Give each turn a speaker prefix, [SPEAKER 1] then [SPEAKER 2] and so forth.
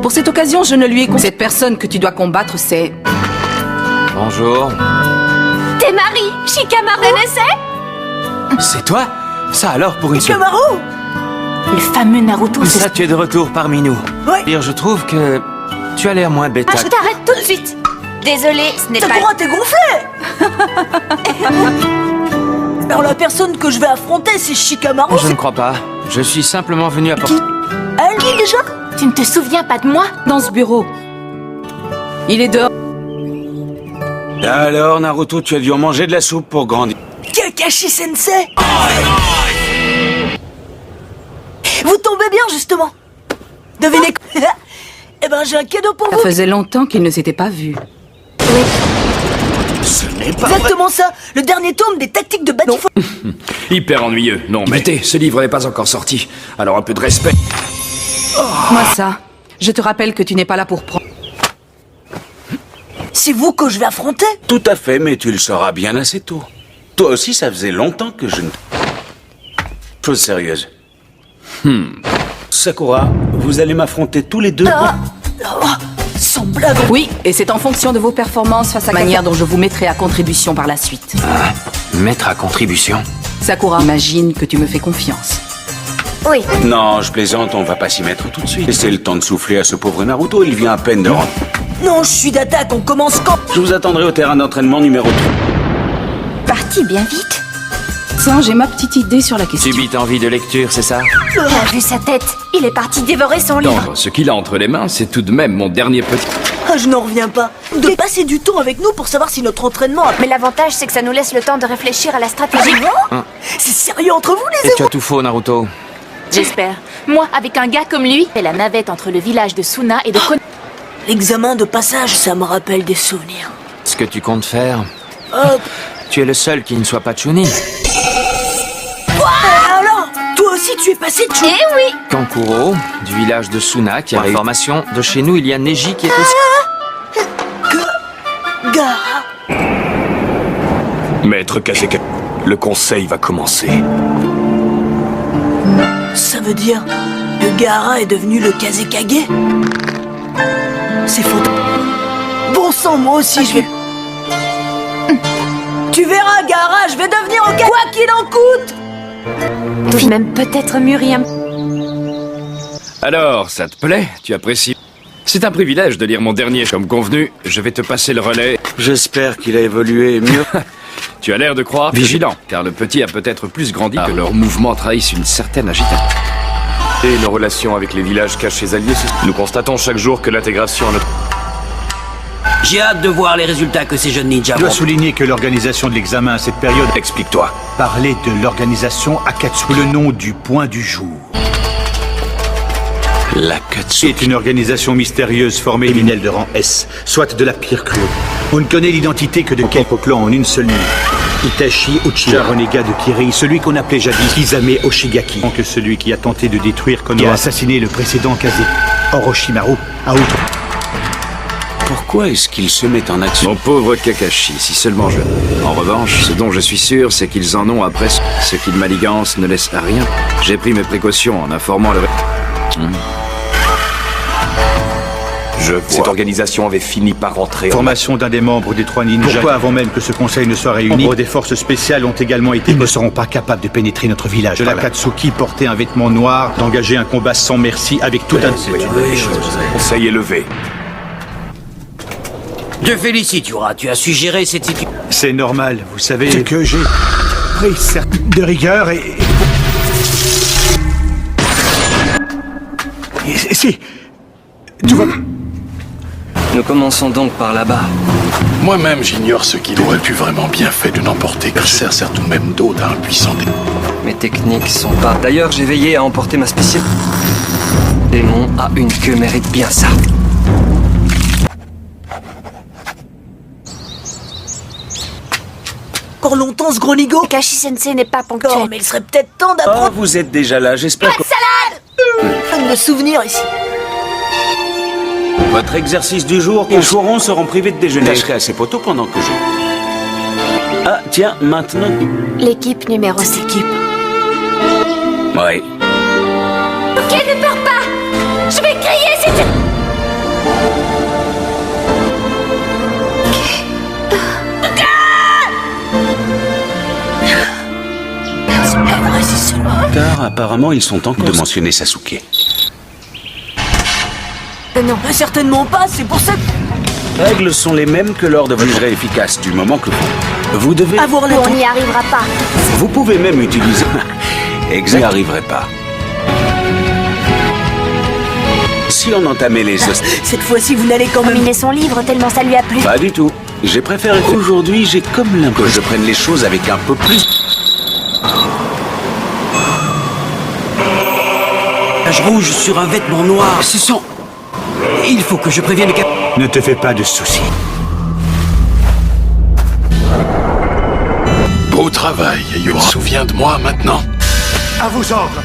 [SPEAKER 1] Pour cette occasion, je ne lui ai conseillé. Cette personne que tu dois combattre, c'est...
[SPEAKER 2] Bonjour.
[SPEAKER 3] T'es Marie, Shikamaru.
[SPEAKER 2] C'est toi? Ça alors pour une...
[SPEAKER 4] Shikamaru!
[SPEAKER 3] Le fameux Naruto,
[SPEAKER 2] Ça, tu es de retour parmi nous.
[SPEAKER 4] Ouais.
[SPEAKER 2] Pire, je trouve que tu as l'air moins bêta.
[SPEAKER 3] Je t'arrête tout de suite. Désolée, ce n'est pas...
[SPEAKER 4] Sakura, t'es gonflé! Alors la personne que je vais affronter, c'est Shikamaru.
[SPEAKER 2] Je ne crois pas. Je suis simplement venu apporter...
[SPEAKER 4] Elle, qui déjà?
[SPEAKER 3] Tu ne te souviens pas de moi?
[SPEAKER 1] Dans ce bureau. Il est dehors.
[SPEAKER 5] Alors, Naruto, tu as dû en manger de la soupe pour grandir.
[SPEAKER 4] Kakashi-sensei! Vous tombez bien, justement. Devinez quoi? Eh ben, j'ai un cadeau pour
[SPEAKER 1] Ça
[SPEAKER 4] vous.
[SPEAKER 1] faisait longtemps qu'ils ne s'étaient pas vus.
[SPEAKER 5] Ce n'est pas
[SPEAKER 4] Exactement ça. Le dernier tome des tactiques de Batifo.
[SPEAKER 6] Hyper ennuyeux. Non, mais ce livre n'est pas encore sorti. Alors un peu de respect.
[SPEAKER 1] Moi ça. Je te rappelle que tu n'es pas là pour prendre...
[SPEAKER 4] C'est vous que je vais affronter?
[SPEAKER 5] Tout à fait, mais tu le sauras bien assez tôt. Toi aussi, ça faisait longtemps que je ne... Chose sérieuse. Sakura, vous allez m'affronter tous les deux.
[SPEAKER 4] Sans blague.
[SPEAKER 1] Oui, et c'est en fonction de vos performances face à la manière dont je vous mettrai à contribution par la suite.
[SPEAKER 2] Mettre à contribution.
[SPEAKER 1] Sakura, imagine que tu me fais confiance.
[SPEAKER 3] Oui.
[SPEAKER 5] Non, je plaisante, on va pas s'y mettre tout de suite. Laissez le temps de souffler à ce pauvre Naruto, il vient à peine de rentrer.
[SPEAKER 4] Non, je suis d'attaque, on commence quand?
[SPEAKER 5] Je vous attendrai au terrain d'entraînement numéro 3.
[SPEAKER 3] Parti bien vite.
[SPEAKER 1] Ça, j'ai ma petite idée sur la question.
[SPEAKER 2] Subite envie de lecture, c'est ça?
[SPEAKER 3] T'as vu sa tête? Il est parti dévorer son livre.
[SPEAKER 6] Attendre, ce qu'il a entre les mains, c'est tout de même mon dernier petit...
[SPEAKER 4] Ah, je n'en reviens pas. De passer du temps avec nous pour savoir si notre entraînement a...
[SPEAKER 3] Mais l'avantage, c'est que ça nous laisse le temps de réfléchir à la stratégie.
[SPEAKER 4] C'est sérieux entre vous, les
[SPEAKER 2] Et tu as tout faux, Naruto.
[SPEAKER 3] J'espère. Moi, avec un gars comme lui, et la navette entre le village de Suna et de Konoha.
[SPEAKER 4] L'examen de passage, ça me rappelle des souvenirs.
[SPEAKER 2] Ce que tu comptes faire,
[SPEAKER 4] Hop.
[SPEAKER 2] tu es le seul qui ne soit pas Chunin.
[SPEAKER 4] Alors, toi aussi tu es passé de
[SPEAKER 3] Eh oui!
[SPEAKER 2] Kankuro, du village de Suna, qui a information. De chez nous, il y a Neji qui est aussi...
[SPEAKER 4] Gaara.
[SPEAKER 6] Maître Kazeka, le conseil va commencer.
[SPEAKER 4] Ça veut dire que Gaara est devenu le Kazekage? C'est faux. Bon sang, moi aussi je vais... Tu verras, Gaara, je vais devenir au quoi qu'il en coûte.
[SPEAKER 3] Puis même peut-être Muriam.
[SPEAKER 6] Alors, ça te plaît? Tu apprécies? C'est un privilège de lire mon dernier. Comme convenu, je vais te passer le relais.
[SPEAKER 5] J'espère qu'il a évolué mieux.
[SPEAKER 6] Tu as l'air de croire vigilant, car le petit a peut-être plus grandi que leurs mouvements trahissent une certaine agitation. Et nos relations avec les villages cachés alliés, nous constatons chaque jour que l'intégration à notre...
[SPEAKER 7] J'ai hâte de voir les résultats que ces jeunes ninjas
[SPEAKER 8] Je dois
[SPEAKER 7] vont...
[SPEAKER 8] souligner que l'organisation de l'examen à cette période
[SPEAKER 6] Explique-toi.
[SPEAKER 8] parlait de l'organisation Akatsuki, le nom du point du jour.
[SPEAKER 5] L'Akatsuki.
[SPEAKER 8] C'est une organisation mystérieuse formée de criminels de rang S, soit de la pire cruauté. On ne connaît l'identité que de quelques clans en une seule nuit. Itachi Uchiha, renégat de Kirei, celui qu'on appelait jadis Izame Oshigaki, que celui qui a tenté de détruire Konoha et a assassiné le précédent Kaze, Orochimaru, a outre.
[SPEAKER 5] Pourquoi est-ce qu'il se met en action?
[SPEAKER 6] Mon pauvre Kakashi, si seulement je... En revanche, ce dont je suis sûr, c'est qu'ils en ont après ce qu'ils manigancent ne laisse rien. J'ai pris mes précautions en informant le... Je vois. Cette organisation avait fini par rentrer
[SPEAKER 8] Formation d'un des membres des trois ninjas. Pourquoi avant même que ce conseil ne soit réuni, membres des forces spéciales ont également été... Ils ne seront pas capables de pénétrer notre village. De l'Akatsuki porter un vêtement noir, d'engager un combat sans merci avec tout un...
[SPEAKER 6] Le conseil est levé.
[SPEAKER 7] Je félicite, Yura, tu as su gérer cette situation.
[SPEAKER 8] C'est normal, vous savez... C'est que j'ai pris de rigueur et si... Tout va...
[SPEAKER 9] Nous commençons donc par là-bas.
[SPEAKER 10] Moi-même, j'ignore ce qu'il aurait pu vraiment bien fait de n'emporter que sert tout de même d'eau d'un puissant démon.
[SPEAKER 9] Mes techniques sont pas... D'ailleurs, j'ai veillé à emporter ma spécialité. Démon à une queue mérite bien ça.
[SPEAKER 4] Encore longtemps ce gros nigo?
[SPEAKER 3] Kakashi-sensei n'est pas ponctuel.
[SPEAKER 4] Non, mais il serait peut-être temps
[SPEAKER 5] Oh,
[SPEAKER 4] d'apprendre
[SPEAKER 5] vous êtes déjà là, j'espère que...
[SPEAKER 4] de souvenirs ici.
[SPEAKER 5] Votre exercice du jour, les chourons seront privés de déjeuner. Je serai à ces poteaux pendant que je... Ah, tiens, maintenant...
[SPEAKER 3] L'équipe numéro 7.
[SPEAKER 4] Équipe.
[SPEAKER 5] Ouais.
[SPEAKER 3] Ok, ne pars pas. Je vais crier si tu...
[SPEAKER 5] Car apparemment, ils sont encore de mentionner Sasuke.
[SPEAKER 3] Non.
[SPEAKER 4] Certainement pas, c'est pour ça que...
[SPEAKER 5] Les règles sont les mêmes que lors de votre jugerai efficace du moment que vous devez...
[SPEAKER 4] Avoir le
[SPEAKER 3] On
[SPEAKER 4] temps.
[SPEAKER 3] n'y arrivera pas.
[SPEAKER 5] Vous pouvez même utiliser... Exact. N'y arriverez pas. Si on entamait les...
[SPEAKER 4] Cette fois-ci, vous n'allez quand même...
[SPEAKER 3] Terminer son livre tellement ça lui a plu.
[SPEAKER 5] Pas du tout. J'ai préféré... Aujourd'hui, j'ai comme l'impression que je prenne les choses avec un peu plus...
[SPEAKER 7] Tache rouge sur un vêtement noir. Ce sont... Il faut que je prévienne les cap...
[SPEAKER 8] Ne te fais pas de soucis.
[SPEAKER 10] Beau travail, Yura. Souviens de moi maintenant.
[SPEAKER 8] À vos ordres.